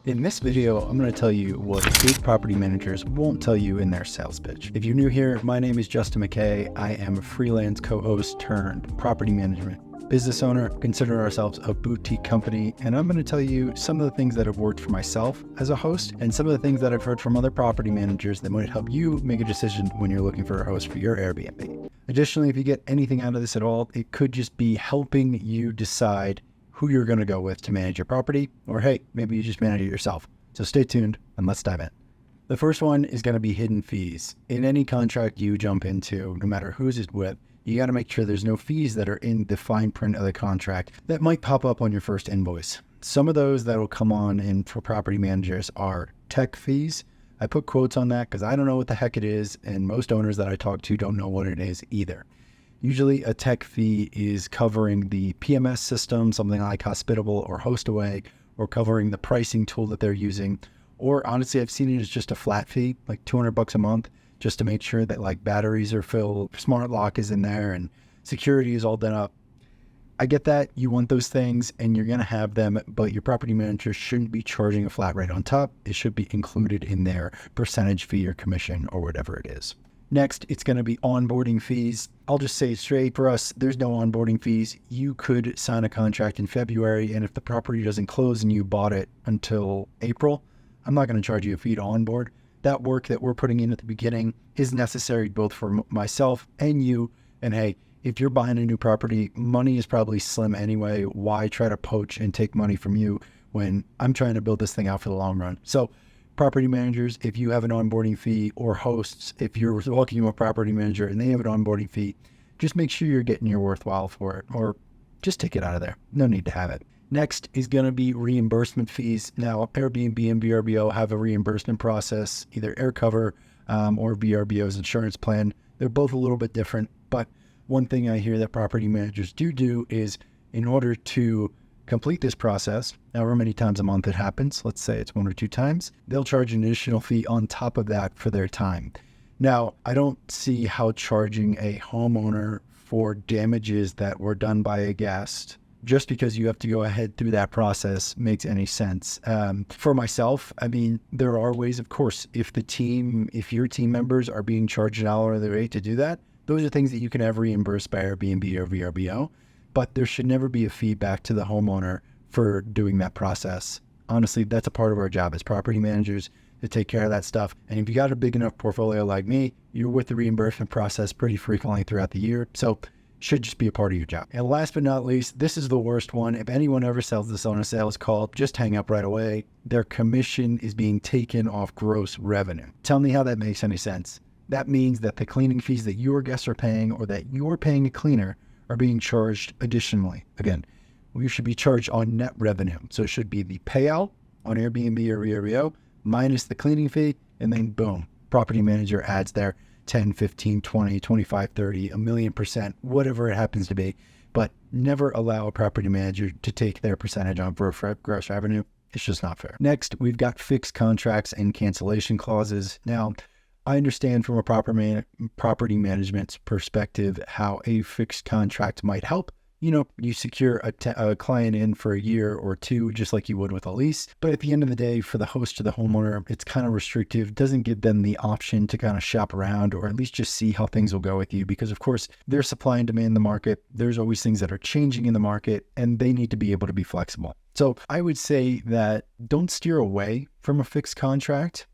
In this video, I'm going to tell you what big property managers won't tell you in their sales pitch. If you're new here, my name is Justin McKay. I am a freelance co-host turned property management business owner. Consider ourselves a boutique company, and I'm going to tell you some of the things that have worked for myself as a host and some of the things that I've heard from other property managers that might help you make a decision when you're looking for a host for your Airbnb. Additionally, if you get anything out of this at all, it could just be helping you decide who you're going to go with to manage your property, or hey, maybe you just manage it yourself. So stay tuned and let's dive in. The first one is going to be hidden fees. In any contract you jump into, no matter who's it with, you got to make sure there's no fees that are in the fine print of the contract that might pop up on your first invoice. Some of those that will come on in for property managers are tech fees. I put quotes on that because I don't know what the heck it is, and most owners that I talk to don't know what it is either. Usually a tech fee is covering the PMS system, something like Hospitable or HostAway, or covering the pricing tool that they're using. Or honestly, I've seen it as just a flat fee, like $200 a month, just to make sure that like batteries are filled, smart lock is in there, and security is all done up. I get that you want those things and you're going to have them, but your property manager shouldn't be charging a flat rate on top. It should be included in their percentage fee or commission or whatever it is. Next, it's going to be onboarding fees. I'll just say straight for us, there's no onboarding fees. You could sign a contract in February, and if the property doesn't close and you bought it until April, I'm not going to charge you a fee to onboard. That work that we're putting in at the beginning is necessary both for myself and you. And hey, if you're buying a new property, money is probably slim anyway. Why try to poach and take money from you when I'm trying to build this thing out for the long run? So property managers, if you have an onboarding fee, or hosts, if you're talking to a property manager and they have an onboarding fee, just make sure you're getting your worthwhile for it, or just take it out of there. No need to have it. Next is going to be reimbursement fees. Now, Airbnb and VRBO have a reimbursement process, either AirCover or VRBO's insurance plan. They're both a little bit different, but one thing I hear that property managers do is, in order to complete this process, however many times a month it happens, let's say it's 1 or 2 times, they'll charge an additional fee on top of that for their time. Now, I don't see how charging a homeowner for damages that were done by a guest, just because you have to go ahead through that process, makes any sense. For myself, I mean, there are ways, of course, if your team members are being charged an hourly rate to do that, those are things that you can have reimbursed by Airbnb or VRBO. But there should never be a fee back to the homeowner for doing that process. Honestly, that's a part of our job as property managers to take care of that stuff. And if you got a big enough portfolio like me, you're with the reimbursement process pretty frequently throughout the year. So should just be a part of your job. And last but not least, this is the worst one. If anyone ever sells this on a sales call, just hang up right away. Their commission is being taken off gross revenue. Tell me how that makes any sense. That means that the cleaning fees that your guests are paying, or that you're paying a cleaner, are being charged additionally. Again, we should be charged on net revenue. So it should be the payout on Airbnb or VRBO minus the cleaning fee, and then boom, property manager adds their 10, 15, 20, 25, 30, a million percent, whatever it happens to be. But never allow a property manager to take their percentage on gross revenue. It's just not fair. Next, we've got fixed contracts and cancellation clauses. Now, I understand from a property management's perspective how a fixed contract might help. You know, you secure a client in for a year or 2, just like you would with a lease. But at the end of the day, for the host or the homeowner, it's kind of restrictive. Doesn't give them the option to kind of shop around, or at least just see how things will go with you. Because of course, there's supply and demand in the market. There's always things that are changing in the market, and they need to be able to be flexible. So I would say that don't steer away from a fixed contract.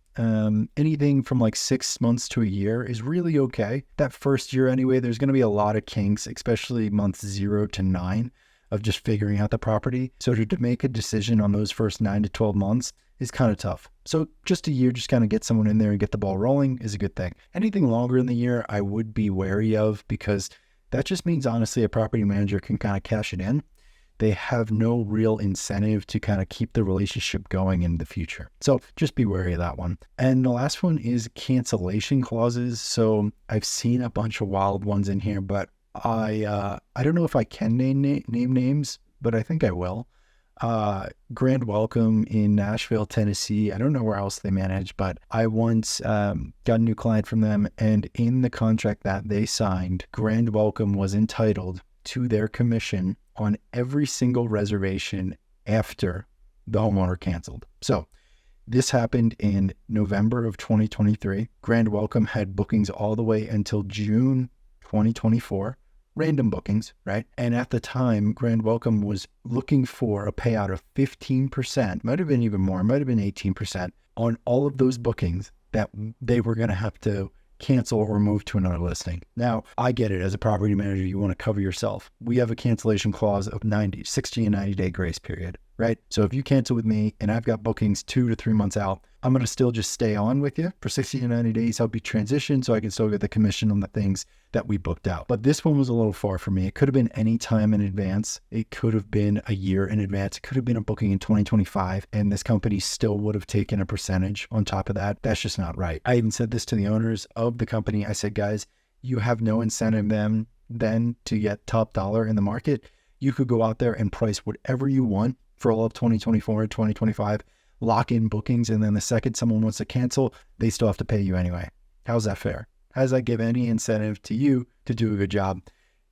Anything from like 6 months to a year is really okay. That first year anyway, there's going to be a lot of kinks, especially months 0 to 9 of just figuring out the property. So to make a decision on those first 9 to 12 months is kind of tough. So just a year, just kind of get someone in there and get the ball rolling is a good thing. Anything longer in the year, I would be wary of, because that just means honestly a property manager can kind of cash it in. They have no real incentive to kind of keep the relationship going in the future. So just be wary of that one. And the last one is cancellation clauses. So I've seen a bunch of wild ones in here, but I don't know if I can name names, but I think I will. Grand Welcome in Nashville, Tennessee. I don't know where else they manage, but I once got a new client from them, and in the contract that they signed, Grand Welcome was entitled to their commission on every single reservation after the homeowner canceled. So this happened in November of 2023. Grand Welcome had bookings all the way until June 2024. Random bookings, right? And at the time, Grand Welcome was looking for a payout of 15%, might have been even more, might have been 18% on all of those bookings that they were going to have to cancel or move to another listing. Now, I get it. As a property manager, you want to cover yourself. We have a cancellation clause of 60 and 90 day grace period, right? So if you cancel with me and I've got bookings 2 to 3 months out, I'm going to still just stay on with you for 60 to 90 days, help you transition so I can still get the commission on the things that we booked out. But this one was a little far for me. It could have been any time in advance. It could have been a year in advance. It could have been a booking in 2025, and this company still would have taken a percentage on top of that. That's just not right. I even said this to the owners of the company. I said, guys, you have no incentive then to get top dollar in the market. You could go out there and price whatever you want for all of 2024 and 2025, lock in bookings, and then the second someone wants to cancel, they still have to pay you anyway. How's that fair? How does that give any incentive to you to do a good job?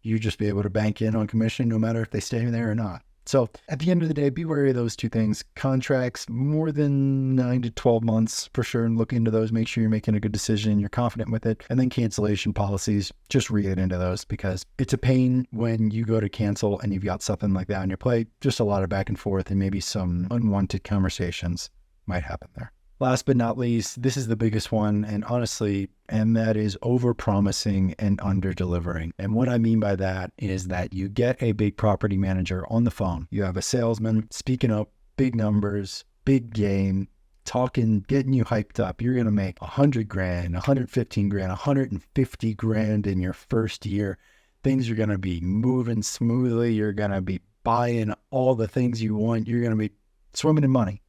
You just be able to bank in on commission no matter if they stay there or not. So at the end of the day, be wary of those two things. Contracts, more than 9 to 12 months for sure, and look into those. Make sure you're making a good decision, you're confident with it. And then cancellation policies, just read into those because it's a pain when you go to cancel and you've got something like that on your plate. Just a lot of back and forth and maybe some unwanted conversations might happen there. Last but not least, this is the biggest one, and that is over-promising and under-delivering. And what I mean by that is that you get a big property manager on the phone. You have a salesman speaking up big numbers, big game, talking, getting you hyped up. You're going to make $100,000, $115,000, $150,000 in your first year. Things are going to be moving smoothly. You're going to be buying all the things you want. You're going to be swimming in money,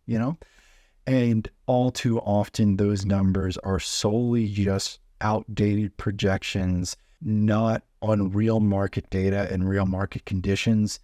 And all too often, those numbers are solely just outdated projections, not on real market data and real market conditions.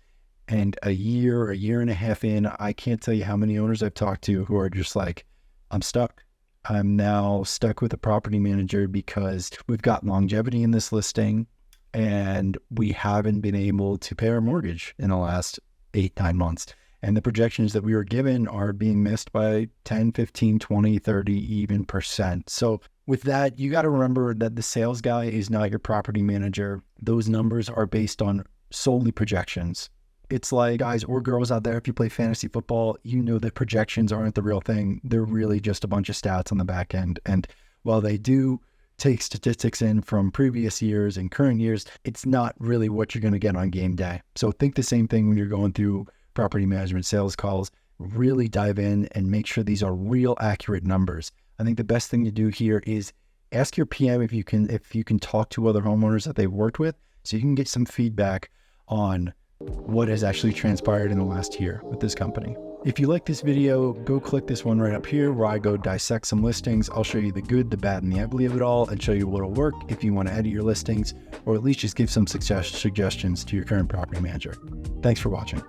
And a year and a half in, I can't tell you how many owners I've talked to who are just like, I'm stuck. I'm now stuck with a property manager because we've got longevity in this listing and we haven't been able to pay our mortgage in the last 8-9 months. And the projections that we were given are being missed by 10, 15, 20, 30, even percent. So with that, you got to remember that the sales guy is not your property manager. Those numbers are based on solely projections. It's like guys or girls out there, if you play fantasy football, you know that projections aren't the real thing. They're really just a bunch of stats on the back end. And while they do take statistics in from previous years and current years, it's not really what you're going to get on game day. So think the same thing when you're going through property management sales calls. Really dive in and make sure these are real accurate numbers. I think the best thing to do here is ask your PM if you can talk to other homeowners that they've worked with so you can get some feedback on what has actually transpired in the last year with this company. If you like this video, go click this one right up here where I go dissect some listings. I'll show you the good, the bad, and the ugly of it all and show you what'll work if you want to edit your listings or at least just give some suggestions to your current property manager. Thanks for watching.